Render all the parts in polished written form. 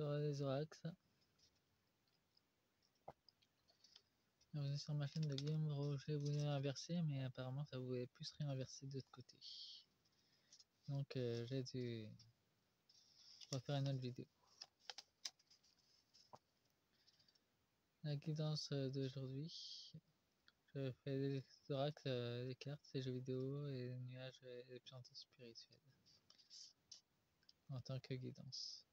sur les Orax. Bienvenue sur ma chaîne de Guillaume Roger. Vous voulez inverser, mais apparemment ça voulait plus réinverser de l'autre côté. Donc j'ai dû refaire une autre vidéo. La guidance d'aujourd'hui, je fais les oracles, les cartes, les jeux vidéo, et les nuages et les plantes spirituelles en tant que guidance.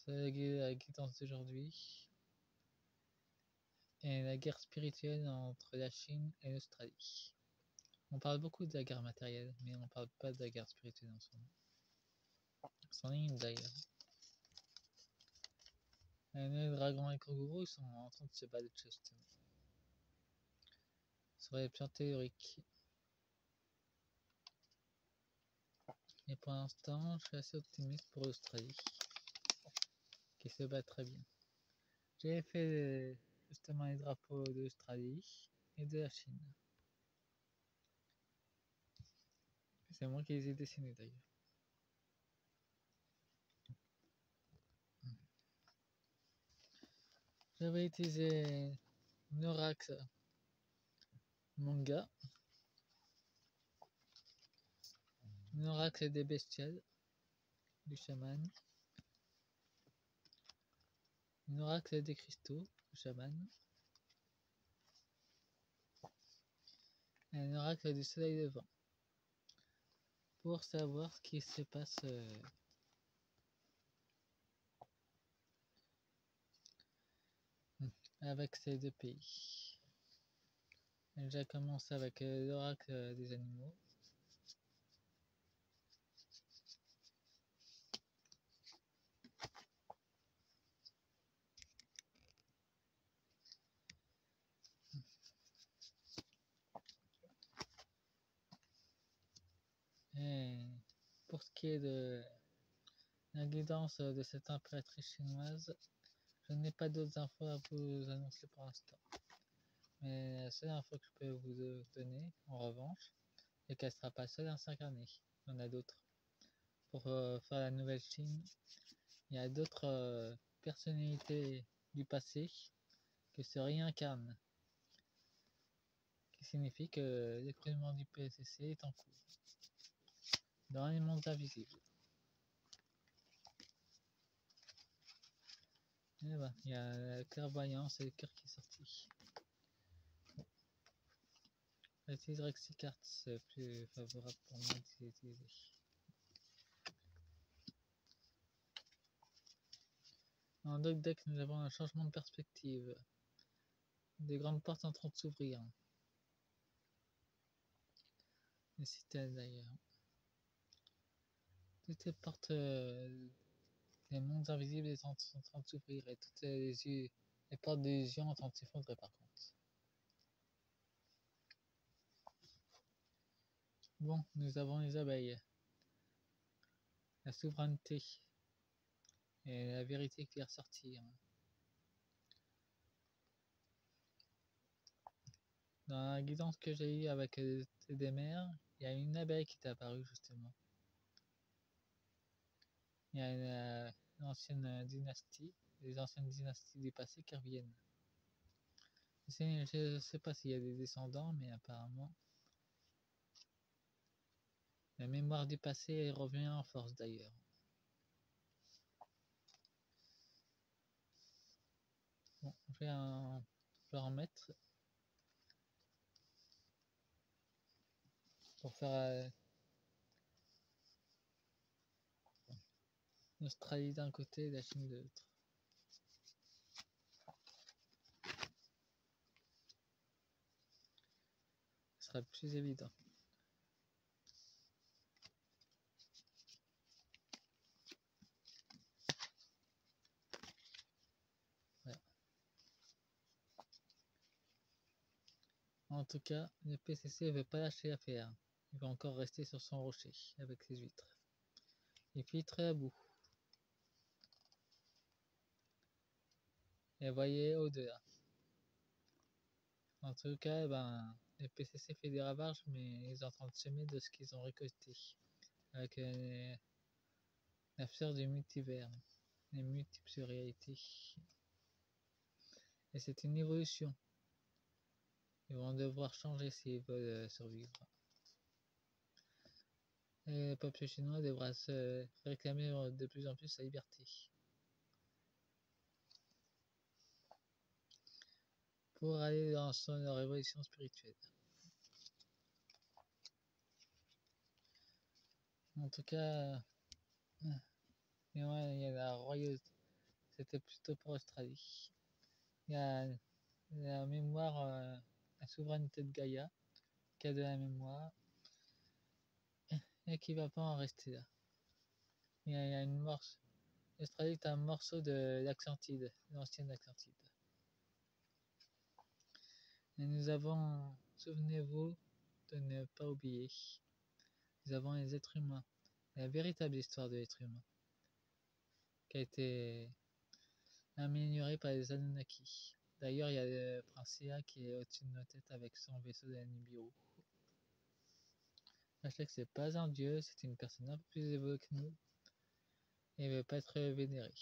C'est la guidance d'aujourd'hui. Et la guerre spirituelle entre la Chine et l'Australie. On parle beaucoup de la guerre matérielle, mais on parle pas de la guerre spirituelle en ce moment. C'en est une d'ailleurs. Le dragon et le kangourou sont en train de se battre justement. Sur les plans théoriques. Et pour l'instant, je suis assez optimiste pour l'Australie, qui se bat très bien. J'ai fait justement les drapeaux de l'Australie et de la Chine. C'est moi qui les ai dessinés d'ailleurs. J'avais utilisé Norax manga, Norax des bestioles, du chaman, Norax des cristaux, du chaman, et Norax du soleil levant. Pour savoir ce qui se passe avec ces deux pays. J'ai commencé avec l'oracle des animaux. Et pour ce qui est de la guidance de cette impératrice chinoise, je n'ai pas d'autres infos à vous annoncer pour l'instant. Mais la seule info que je peux vous donner, en revanche, c'est qu'elle ne sera pas seule à s'incarner. Il y en a d'autres. Pour faire la nouvelle Chine, il y a d'autres personnalités du passé qui se réincarnent. Qui signifie que l'écroulement du PSCC est en cours. Dans les mondes invisibles. Et ben, il y a la clairvoyance et le cœur qui est sorti. J'utiliserai que ces cartes, c'est plus favorable pour moi de les utiliser. Dans le deck, nous avons un changement de perspective. Des grandes portes en train de s'ouvrir. Les citadelles d'ailleurs. Toutes les portes des mondes invisibles sont en train de s'ouvrir et toutes les portes d'illusion sont en train de s'effondrer par contre. Bon, nous avons les abeilles. La souveraineté et la vérité qui va ressortir. Dans la guidance que j'ai eue avec des mers, il y a une abeille qui est apparue justement. Il y a une ancienne dynastie, les anciennes dynasties du passé qui reviennent. Je ne sais pas s'il y a des descendants, mais apparemment la mémoire du passé revient en force d'ailleurs. Bon, je vais en remettre pour faire l'Australie d'un côté et la Chine de l'autre. Ce sera plus évident. Voilà. En tout cas, le PCC ne veut pas lâcher l'affaire. Il va encore rester sur son rocher avec ses huîtres. Et puis très à bout. Et voyez au-delà. En tout cas, ben, le PCC fait des ravages, mais ils sont en train de semer de ce qu'ils ont récolté. Avec la fleur du multivers. les multiples réalités. Et c'est une évolution. Ils vont devoir changer s'ils veulent survivre. Et le peuple chinois devra se réclamer de plus en plus sa liberté. Pour aller dans leur évolution spirituelle. En tout cas, il y a la royauté. C'était plutôt pour l'Australie. Il y a la mémoire, la souveraineté de Gaïa, qui a de la mémoire, et qui va pas en rester là. Il y a une morceau. L'Australie est un morceau de l'Atlantide, l'ancienne Atlantide. Et nous avons, souvenez-vous de ne pas oublier, nous avons les êtres humains, la véritable histoire de l'être humain, qui a été améliorée par les Anunnaki. D'ailleurs, il y a le prince Ea qui est au-dessus de nos têtes avec son vaisseau de la Nibiru. Sachez que c'est pas un dieu, c'est une personne un peu plus évoluée que nous, et il veut pas être vénéré.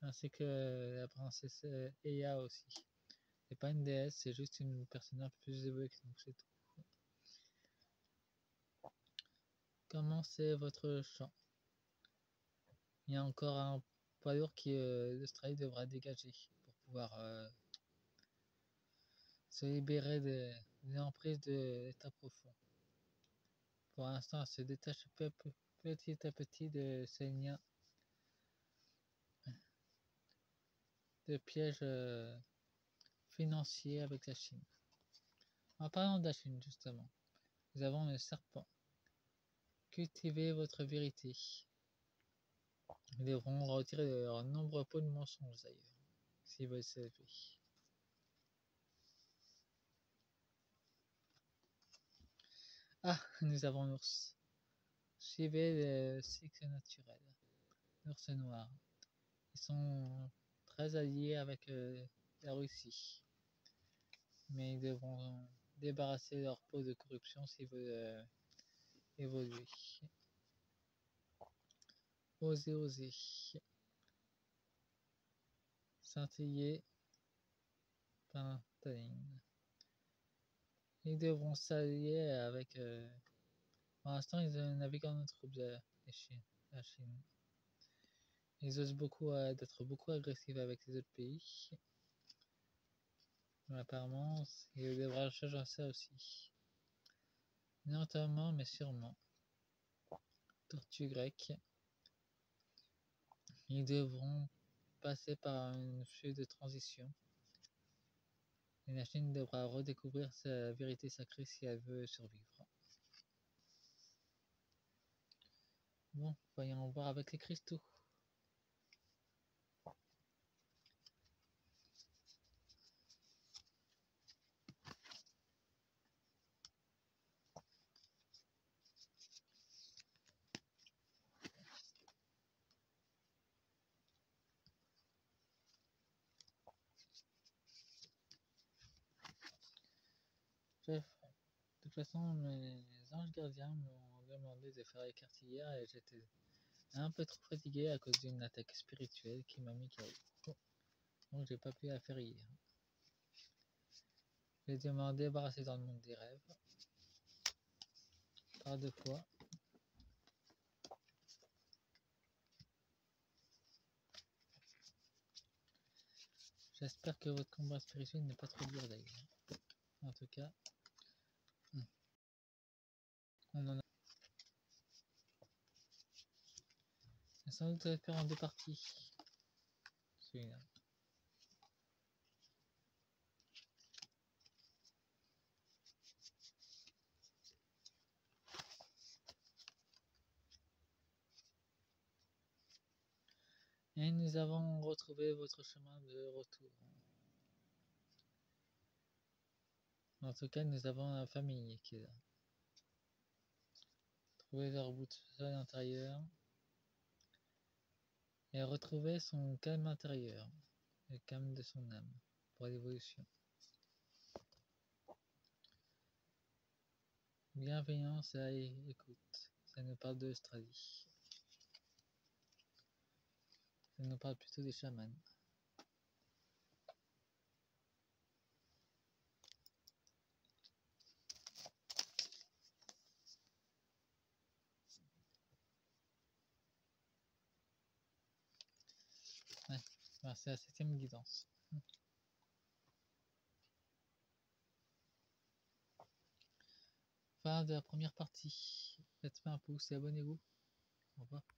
Ainsi que la princesse Ea aussi. C'est pas une déesse, c'est juste une personne un peu plus évoluée que nous, c'est tout. Commencez votre chant. Il y a encore un poids lourd qui l'Australie devra dégager pour pouvoir se libérer de l'emprise de l'état profond. Pour l'instant, elle se détache petit à petit de ces liens de pièges financiers avec la Chine. En parlant de la Chine, justement, nous avons le serpent. Cultivez votre vérité. Ils devront retirer leurs nombreux pots de mensonges d'ailleurs, s'ils veulent s'élever. Ah, nous avons l'ours. Suivez le cycle naturel. L'ours noir. Ils sont très alliés avec la Russie. Mais ils devront débarrasser leur peau de corruption s'ils veulent évoluer. Osez, osez. Scintiller. Pintaline. Ils devront s'allier avec... pour l'instant, ils naviguent en notre groupe de la Chine. Ils osent beaucoup d'être beaucoup agressifs avec les autres pays. Mais apparemment, ils devraient changer ça aussi. Lentement, mais sûrement. Tortue grecque. Ils devront passer par une phase de transition. Et la Chine devra redécouvrir sa vérité sacrée si elle veut survivre. Bon, voyons voir avec les cristaux. Chef, de toute façon, mes anges gardiens m'ont demandé de faire les cartes hier et j'étais un peu trop fatigué à cause d'une attaque spirituelle qui m'a mis KO. Donc j'ai pas pu la faire hier. J'ai dû m'en débarrasser dans le monde des rêves. Par 2 fois. J'espère que votre combat spirituel n'est pas trop dur d'ailleurs. En tout cas, on en a. Sans doute le faire en 2 parties. Celui-là. Et nous avons retrouvé votre chemin de retour. En tout cas, nous avons la famille qui est là. Trouver leur boussole intérieure. Et retrouver son calme intérieur. Le calme de son âme. Pour l'évolution. Bienveillance et écoute. Ça nous parle de l'Australie. Ça nous parle plutôt des chamans. Ouais, voilà, c'est la 7ème guidance. Fin de la première partie. Faites-moi un pouce et abonnez-vous. Au revoir.